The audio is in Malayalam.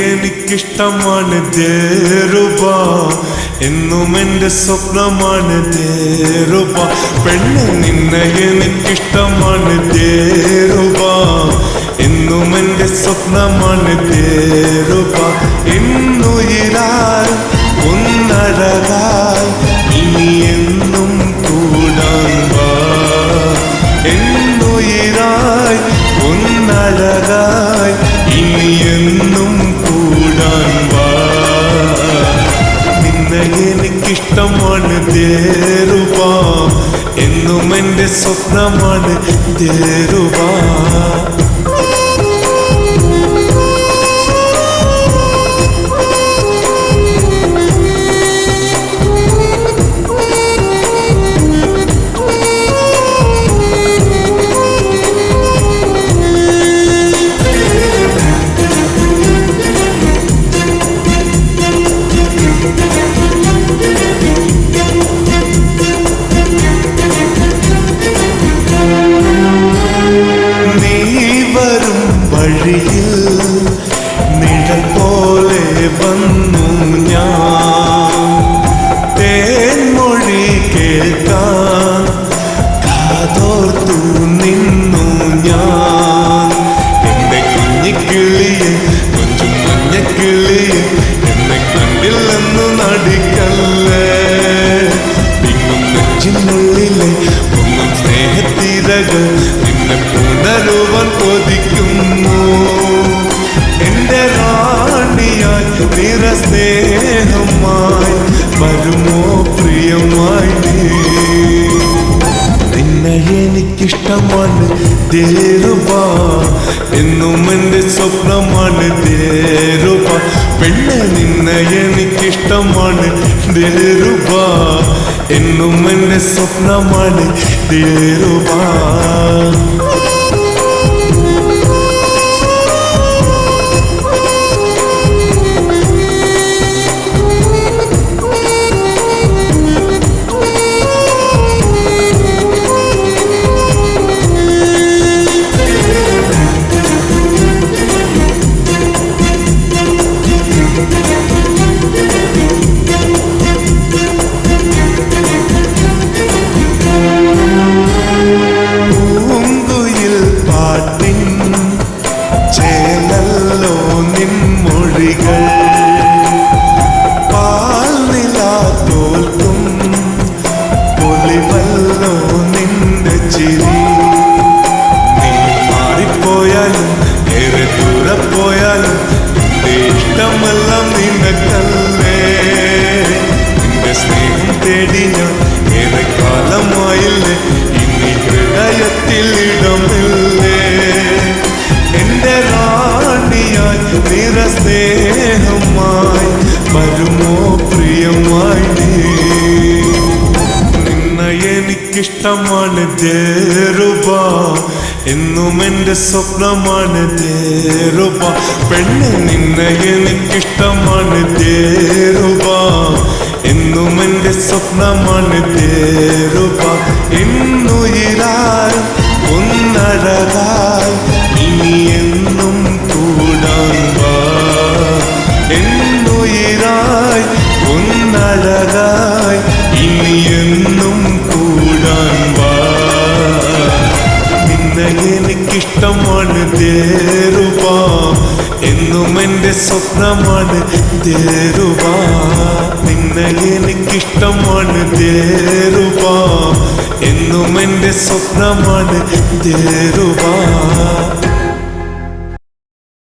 എനിക്കിഷ്ടമാണ് ദേറുബ, എന്നും എൻ്റെ സ്വപ്നമാണ് ദേറുബ. പെണ്ണ് നിന്നെ എനിക്കിഷ്ടമാണ് ദേറുബ, എന്നും എൻ്റെ സ്വപ്നമാണ് ദേറുബ. ഇന്നുയിരാൽ ഒന്നഴകാൽ ഇനി എന്നും കൂടാൻ വാ. എന്നുയിരായി ഒന്നഴകായി ഇനി എന്നും കൂടാൻ വാ. നിന്നെ എനിക്കിഷ്ടമാണ് ദേറുബ, എന്നും എൻ്റെ സ്വപ്നമാണ് ദേറുബ. നിഴൽ പോലെ വന്നു ഞാൻ, തേൻമൊഴി കേൾക്കാൻ കാതോർത്തു നിന്നു ഞാൻ. എന്റെ കുഞ്ഞിക്കിളിയെ കൊഞ്ചും മഞ്ഞക്കിളിയെ എന്നെ കണ്ടില്ലെന്നു നടിക്കല്ലേ. പിങ്ങും നെഞ്ചിനുള്ളിലെ പൊങ്ങും സ്നേഹത്തിരകൾ നിന്നെ പുണരുവാൻ കൊതിക്കുന്നു. എന്റെ റാണിയായി നിറസ്നേഹമായി വരുമോ പ്രിയമായി നീ. നിന്നെ എനിക്കിഷ്ടമാണ് ദേറുബ, എന്നും എൻ്റെ സ്വപ്നമാണ് ദേറുബ. പെണ്ണ് നിന്നെ എനിക്കിഷ്ടമാണ് ദേറുബ, എന്നും എൻ്റെ സ്വപ്നമാണ് ദേറുബ. ഇഷ്ടമെല്ലാം നിനക്കല്ലേ. നിന്റെ സ്നേഹം തേടി ഞാൻ ഏറെ കാലമായില്ലേ, ഇനി ഹൃദയത്തിൽ ഇടമില്ലേ. എന്റെ റാണിയായി നിറസ്നേഹമായി വരുമോ പ്രിയമായി നീ. നിന്നെ എനിക്കിഷ്ടമാണ് ദേറുബ, എന്നും എൻ്റെ സ്വപ്നമാണ് ദേറുബ. പെണ്ണ് നിന്നെ എനിക്കിഷ്ടമാണ് ദേറുബ, എന്നും എൻ്റെ സ്വപ്നമാണ് ദേറുബ. ഇന്നുയിരാൽ ഒന്നഴകാൽ ഇനി എന്നും കൂടാൻ വാ. എന്നുയിരായി ഒന്നഴകായി ഇനി എന്നും കൂടാൻ വാ. നിന്നെ എനിക്കിഷ്ടമാണ് ദേറുബ, എന്നും എൻ്റെ സ്വപ്നമാണ് ദേറുബ. നിന്നെ എനിക്കിഷ്ടമാണ് ദേറുബ, എന്നും എൻ്റെ സ്വപ്നമാണ് ദേറുബ.